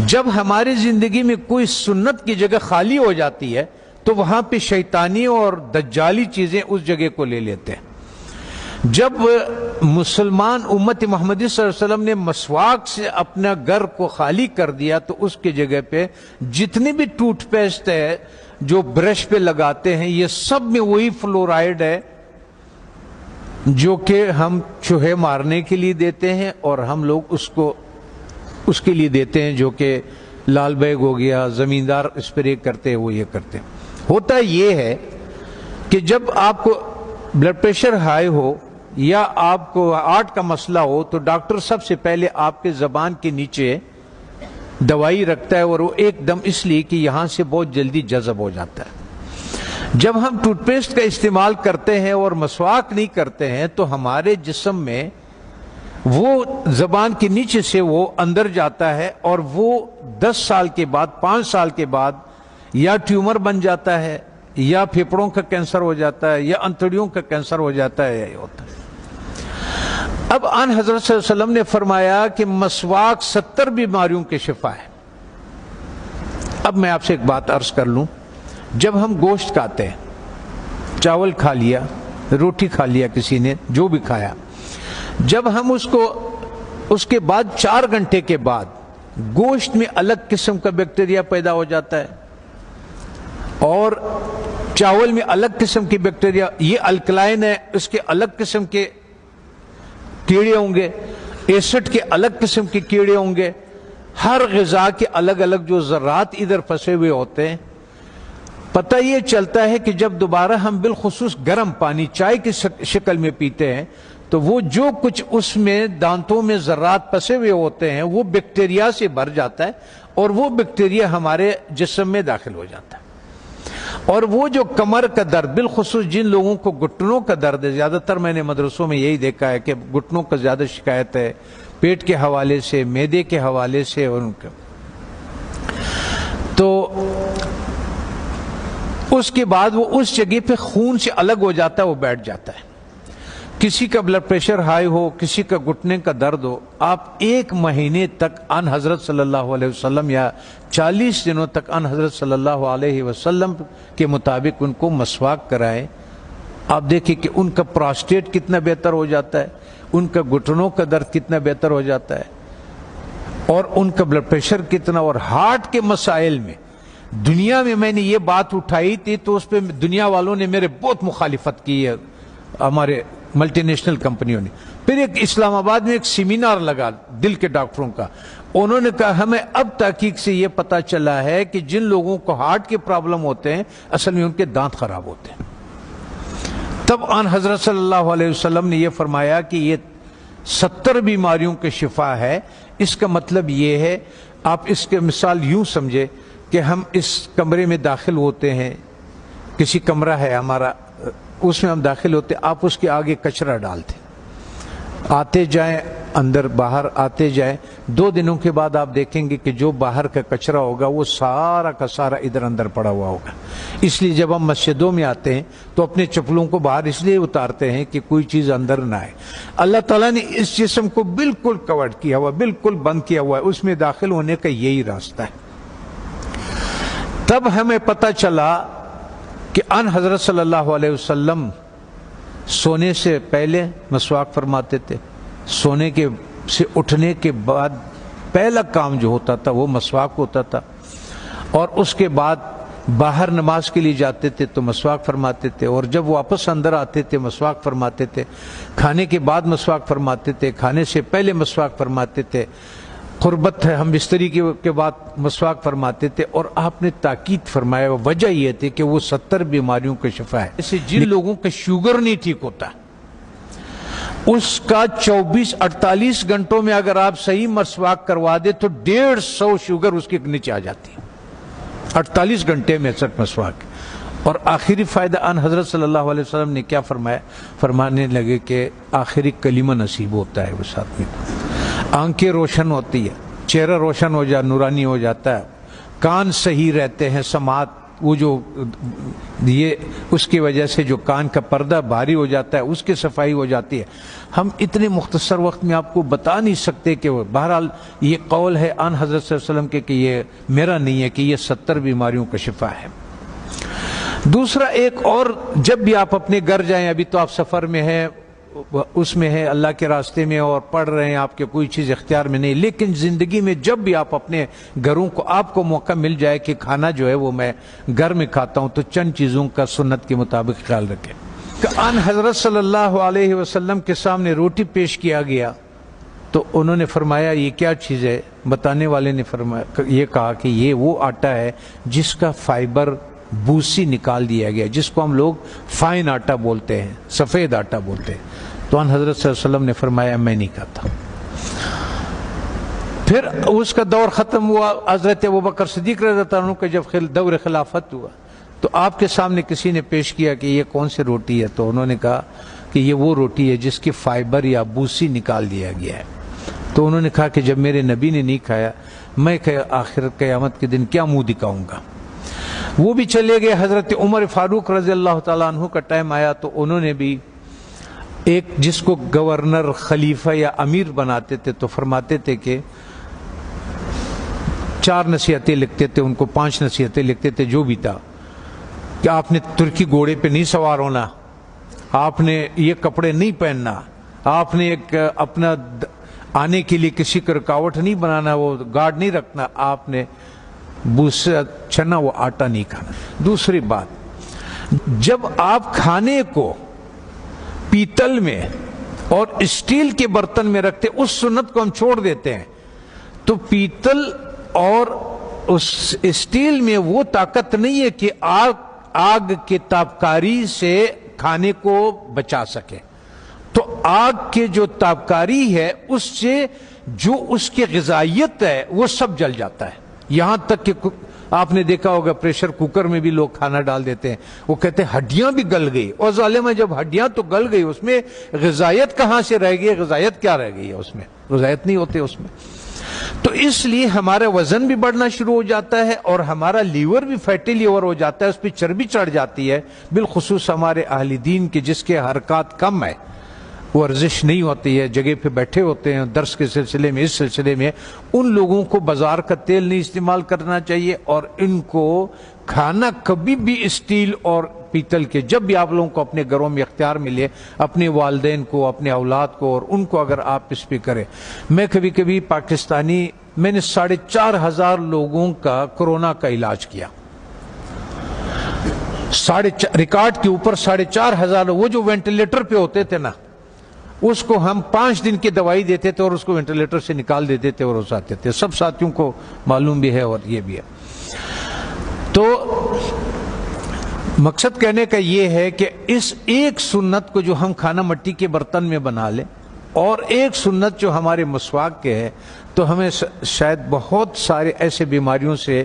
جب ہماری زندگی میں کوئی سنت کی جگہ خالی ہو جاتی ہے تو وہاں پہ شیطانی اور دجالی چیزیں اس جگہ کو لے لیتے ہیں۔ جب مسلمان امت محمدی صلی اللہ علیہ وسلم نے مسواک سے اپنا گھر کو خالی کر دیا تو اس کی جگہ پہ جتنی بھی ٹوتھ پیسٹ ہے جو برش پہ لگاتے ہیں یہ سب میں وہی فلورائڈ ہے جو کہ ہم چوہے مارنے کے لیے دیتے ہیں، اور ہم لوگ اس کے لیے دیتے ہیں جو کہ لال بیگ ہو گیا، زمیندار اسپرے کرتے ہیں وہ یہ کرتے ہیں۔ ہوتا یہ ہے کہ جب آپ کو بلڈ پریشر ہائی ہو یا آپ کو ہارٹ کا مسئلہ ہو تو ڈاکٹر سب سے پہلے آپ کے زبان کے نیچے دوائی رکھتا ہے، اور وہ ایک دم اس لیے کہ یہاں سے بہت جلدی جذب ہو جاتا ہے۔ جب ہم ٹوتھ پیسٹ کا استعمال کرتے ہیں اور مسواک نہیں کرتے ہیں تو ہمارے جسم میں وہ زبان کے نیچے سے وہ اندر جاتا ہے، اور وہ 10 سال کے بعد 5 سال کے بعد یا ٹیومر بن جاتا ہے یا پھیپھڑوں کا کینسر ہو جاتا ہے یا انتڑیوں کا کینسر ہو جاتا ہے، یہ ہوتا ہے۔ اب آن حضرت صلی اللہ علیہ وسلم نے فرمایا کہ مسواک 70 بیماریوں کے شفا ہے۔ اب میں آپ سے ایک بات عرض کر لوں، جب ہم گوشت کھاتے ہیں، چاول کھا لیا، روٹی کھا لیا، کسی نے جو بھی کھایا، جب ہم اس کے بعد 4 گھنٹے کے بعد گوشت میں الگ قسم کا بیکٹیریا پیدا ہو جاتا ہے اور چاول میں الگ قسم کی بیکٹیریا، یہ الکلائن ہے، اس کے الگ قسم کے کیڑے ہوں گے، ایسڈ کے الگ قسم کے کیڑے ہوں گے، ہر غذا کے الگ الگ جو ذرات ادھر پھنسے ہوئے ہوتے ہیں۔ پتہ یہ چلتا ہے کہ جب دوبارہ ہم بالخصوص گرم پانی چائے کی شکل میں پیتے ہیں تو وہ جو کچھ اس میں دانتوں میں ذرات پھنسے ہوئے ہوتے ہیں وہ بیکٹیریا سے بھر جاتا ہے، اور وہ بیکٹیریا ہمارے جسم میں داخل ہو جاتا ہے۔ اور وہ جو کمر کا درد، بالخصوص جن لوگوں کو گھٹنوں کا درد ہے، زیادہ تر میں نے مدرسوں میں یہی دیکھا ہے کہ گھٹنوں کا زیادہ شکایت ہے، پیٹ کے حوالے سے، معدے کے حوالے سے، ان کا تو اس کے بعد وہ اس جگہ پہ خون سے الگ ہو جاتا ہے، وہ بیٹھ جاتا ہے۔ کسی کا بلڈ پریشر ہائی ہو، کسی کا گھٹنے کا درد ہو، آپ 1 مہینے تک ان حضرت صلی اللہ علیہ وسلم یا 40 دنوں تک ان حضرت صلی اللہ علیہ وسلم کے مطابق ان کو مسواک کرائیں۔ آپ دیکھیں کہ ان کا پراسٹیٹ کتنا بہتر ہو جاتا ہے، ان کا گھٹنوں کا درد کتنا بہتر ہو جاتا ہے، اور ان کا بلڈ پریشر کتنا، اور ہارٹ کے مسائل میں دنیا میں نے یہ بات اٹھائی تھی تو اس پہ دنیا والوں نے میرے بہت مخالفت کی ہے، ہمارے ملٹی نیشنل کمپنیوں نے۔ پھر ایک اسلام آباد میں ایک سیمینار لگا دل کے ڈاکٹروں کا، انہوں نے کہا ہمیں اب تحقیق سے یہ پتا چلا ہے کہ جن لوگوں کو ہارٹ کے پرابلم ہوتے ہیں اصل میں ان کے دانت خراب ہوتے ہیں۔ تب آن حضرت صلی اللہ علیہ وسلم نے یہ فرمایا کہ یہ 70 بیماریوں کے شفا ہے۔ اس کا مطلب یہ ہے، آپ اس کے مثال یوں سمجھے کہ ہم اس کمرے میں داخل ہوتے ہیں، کسی کمرہ ہے ہمارا، اس میں ہم داخل ہوتے، آپ اس کے آگے کچرا ڈالتے، آتے جائیں اندر باہر آتے جائیں، 2 دنوں کے بعد آپ دیکھیں گے کہ جو باہر کا کچرا ہوگا وہ سارا کا سارا ادھر اندر پڑا ہوا ہوگا۔ اس لیے جب ہم مسجدوں میں آتے ہیں تو اپنے چپلوں کو باہر اس لیے اتارتے ہیں کہ کوئی چیز اندر نہ آئے۔ اللہ تعالیٰ نے اس جسم کو بالکل کور کیا ہوا، بالکل بند کیا ہوا ہے، اس میں داخل ہونے کا یہی راستہ ہے۔ تب ہمیں پتہ چلا کہ ان حضرت صلی اللہ علیہ وسلم سونے سے پہلے مسواک فرماتے تھے، سونے کے سے اٹھنے کے بعد پہلا کام جو ہوتا تھا وہ مسواک ہوتا تھا، اور اس کے بعد باہر نماز کے لیے جاتے تھے تو مسواک فرماتے تھے، اور جب واپس اندر آتے تھے مسواک فرماتے تھے، کھانے کے بعد مسواک فرماتے تھے، کھانے سے پہلے مسواک فرماتے تھے، قربت ہے ہم بستری کے بعد مسواک فرماتے تھے۔ اور آپ نے تاکید فرمایا، وجہ یہ تھی کہ وہ 70 بیماریوں کا شفا ہے۔ جیسے جن لوگوں کا شوگر نہیں ٹھیک ہوتا اس کا 24-48 گھنٹوں میں اگر آپ صحیح مسواک کروا دے تو 150 شوگر اس کے نیچے آ جاتی ہے، 48 گھنٹے میں صرف مسواک۔ اور آخری فائدہ ان حضرت صلی اللہ علیہ وسلم نے کیا فرمایا؟ فرمانے لگے کہ آخری کلمہ نصیب ہوتا ہے اس آدمی کو، آنکھیں روشن ہوتی ہے، چہرہ روشن ہو جاتا، نورانی ہو جاتا ہے، کان صحیح رہتے ہیں، سماعت وہ جو یہ اس کی وجہ سے جو کان کا پردہ بھاری ہو جاتا ہے اس کی صفائی ہو جاتی ہے. ہم اتنے مختصر وقت میں آپ کو بتا نہیں سکتے کہ بہرحال یہ قول ہے آن حضرت صلی اللہ علیہ وسلم کے کہ یہ میرا نہیں ہے کہ یہ 70 بیماریوں کا شفا ہے. دوسرا ایک اور، جب بھی آپ اپنے گھر جائیں، ابھی تو آپ سفر میں ہیں، اس میں ہے اللہ کے راستے میں اور پڑھ رہے ہیں، آپ کے کوئی چیز اختیار میں نہیں، لیکن زندگی میں جب بھی آپ اپنے گھروں کو آپ کو موقع مل جائے کہ کھانا جو ہے وہ میں گھر میں کھاتا ہوں، تو چند چیزوں کا سنت کے مطابق خیال رکھیں. کہ ان حضرت صلی اللہ علیہ وسلم کے سامنے روٹی پیش کیا گیا تو انہوں نے فرمایا یہ کیا چیز ہے؟ بتانے والے نے فرمایا، یہ کہا کہ یہ وہ آٹا ہے جس کا فائبر بوسی نکال دیا گیا، جس کو ہم لوگ فائن آٹا بولتے ہیں، سفید آٹا بولتے ہیں. تو ان حضرت صلی اللہ علیہ وسلم نے فرمایا میں نہیں کھاتا. پھر اس کا دور ختم ہوا. حضرت ابوبکر صدیق رضی اللہ عنہ کا جب دور خلافت ہوا تو آپ کے سامنے کسی نے پیش کیا کہ یہ کون سی روٹی ہے؟ تو انہوں نے کہا کہ یہ وہ روٹی ہے جس کی فائبر یا بوسی نکال دیا گیا ہے. تو انہوں نے کہا کہ جب میرے نبی نے نہیں کھایا، میں آخر قیامت کے دن کیا منہ دکھاؤں گا؟ وہ بھی چلے گئے. حضرت عمر فاروق رضی اللہ تعالیٰ عنہ کا ٹائم آیا تو انہوں نے بھی ایک جس کو گورنر، خلیفہ یا امیر بناتے تھے تو فرماتے تھے کہ 4 نصیحتیں لکھتے تھے، ان کو 5 نصیحتیں لکھتے تھے، جو بھی تھا کہ آپ نے ترکی گھوڑے پہ نہیں سوار ہونا، آپ نے یہ کپڑے نہیں پہننا، آپ نے ایک اپنا آنے کے لیے کسی کو رکاوٹ نہیں بنانا، وہ گارڈ نہیں رکھنا، آپ نے بوسا چنا وہ آٹا نہیں کھانا. دوسری بات، جب آپ کھانے کو پیتل میں اور اسٹیل کے برتن میں رکھتے، اس سنت کو ہم چھوڑ دیتے ہیں. تو پیتل اور اس اسٹیل میں وہ طاقت نہیں ہے کہ آگ کے تابکاری سے کھانے کو بچا سکے. تو آگ کے جو تابکاری ہے اس سے جو اس کی غذائیت ہے وہ سب جل جاتا ہے. یہاں تک کہ آپ نے دیکھا ہوگا پریشر کوکر میں بھی لوگ کھانا ڈال دیتے ہیں، وہ کہتے ہیں ہڈیاں بھی گل گئی. اور ظالمہ جب ہڈیاں تو گل گئی، اس میں غذائیت کہاں سے رہ گئی؟ غذائیت کیا رہ گئی ہے اس میں؟ غذائیت نہیں ہوتے اس میں. تو اس لیے ہمارا وزن بھی بڑھنا شروع ہو جاتا ہے اور ہمارا لیور بھی فیٹی لیور ہو جاتا ہے، اس پہ چربی چڑھ جاتی ہے. بالخصوص ہمارے اہل دین کے جس کے حرکات کم ہے، ورزش نہیں ہوتی ہے، جگہ پہ بیٹھے ہوتے ہیں درس کے سلسلے میں، اس سلسلے میں، ان لوگوں کو بازار کا تیل نہیں استعمال کرنا چاہیے. اور ان کو کھانا کبھی بھی اسٹیل اور پیتل کے، جب بھی آپ لوگوں کو اپنے گھروں میں اختیار ملے، اپنے والدین کو، اپنے اولاد کو اور ان کو اگر آپ اس پہ کریں. میں کبھی کبھی پاکستانی، میں نے 4,500 لوگوں کا کورونا کا علاج کیا، ریکارڈ کے اوپر 4,500. وہ جو وینٹیلیٹر پہ ہوتے تھے نا، اس کو ہم 5 دن کی دوائی دیتے تھے اور اس کو وینٹیلیٹر سے نکال دیتے تھے اور اس آتے تھے. سب ساتھیوں کو معلوم بھی ہے اور یہ بھی ہے. تو مقصد کہنے کا یہ ہے کہ اس ایک سنت کو جو ہم کھانا مٹی کے برتن میں بنا لیں، اور ایک سنت جو ہمارے مسواک کے ہے، تو ہمیں شاید بہت سارے ایسے بیماریوں سے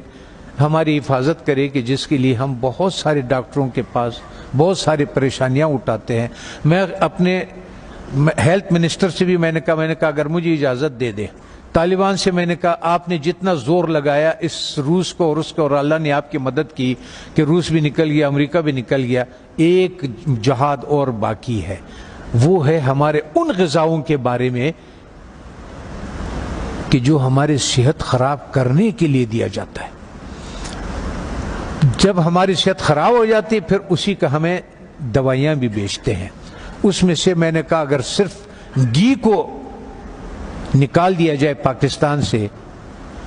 ہماری حفاظت کرے کہ جس کے لیے ہم بہت سارے ڈاکٹروں کے پاس بہت ساری پریشانیاں اٹھاتے ہیں. میں اپنے ہیلتھ منسٹر سے بھی میں نے کہا اگر مجھے اجازت دے دے، طالبان سے میں نے کہا آپ نے جتنا زور لگایا اس روس کو اور اس کو، اور اللہ نے آپ کی مدد کی کہ روس بھی نکل گیا، امریکہ بھی نکل گیا، ایک جہاد اور باقی ہے. وہ ہے ہمارے ان غذاؤں کے بارے میں کہ جو ہماری صحت خراب کرنے کے لیے دیا جاتا ہے. جب ہماری صحت خراب ہو جاتی ہے پھر اسی کا ہمیں دوائیاں بھی بیچتے ہیں. اس میں سے میں نے کہا اگر صرف گھی کو نکال دیا جائے پاکستان سے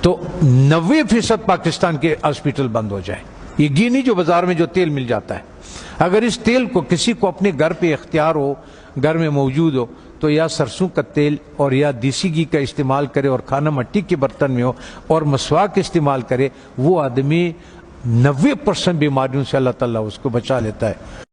تو 90% پاکستان کے ہاسپٹل بند ہو جائے. یہ گھی نہیں جو بازار میں جو تیل مل جاتا ہے. اگر اس تیل کو کسی کو اپنے گھر پہ اختیار ہو، گھر میں موجود ہو، تو یا سرسوں کا تیل اور یا دیسی گھی کا استعمال کرے اور کھانا مٹی کے برتن میں ہو اور مسواک استعمال کرے. وہ آدمی 90% بیماریوں سے اللہ تعالیٰ اس کو بچا لیتا ہے.